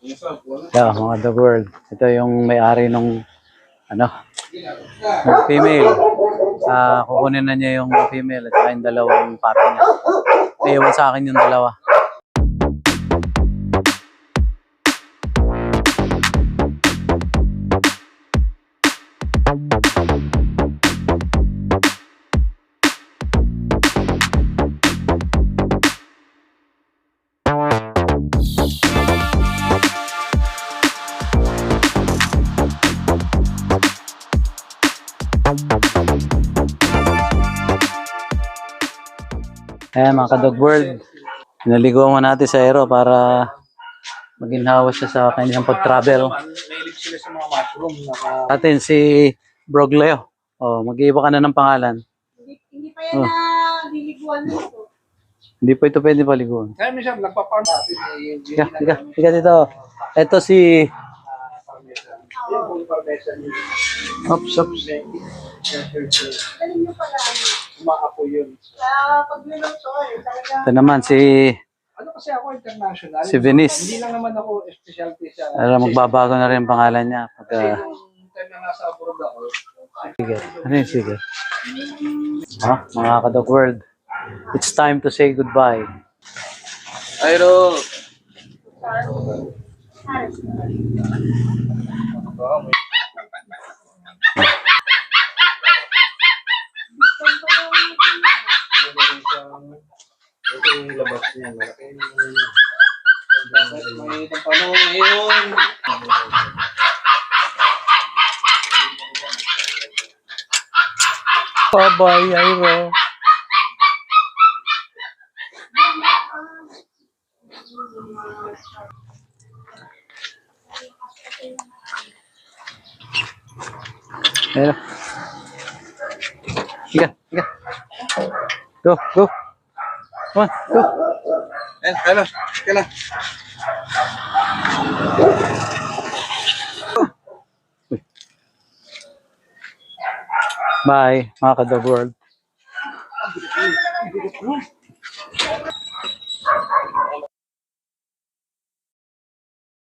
Yeah, mga dog world. Ito yung may-ari nung ano, ng female. Kukunin na niya yung female at saka yung dalawang puppy niya. Naiwan sa akin yung dalawa. Ayan mga ka-dog world, pinaligo mo natin sa aero para maginhawa siya sa kanyang pag-travel. Atin si Brogleo. Oh, mag-iiba ka na ng pangalan. Hindi pa yan na diliguan nito. Hindi pa ito pwede paliguan. Kaya minsan nagpa-farm natin Tiga dito. Ito si Ops. Galing nyo pala. umaapo yun. Kaya pag niluto talaga. ito naman si Ano kasi ako international. Si Venice. Hindi lang naman ako specialty sa... magbabago na rin ang pangalan niya. Kasi yung time na nasa abroad ako. Sige. Ano yun? Sige. Mga ka-dog world. It's time to say goodbye. Ayro! Ito yung labas niya. Malaki yung may panahon ngayon. Bye-bye, Iro. Ayan. Higa. Go. Come on, go. Ayan, kailan. Bye, mga ka-dog world.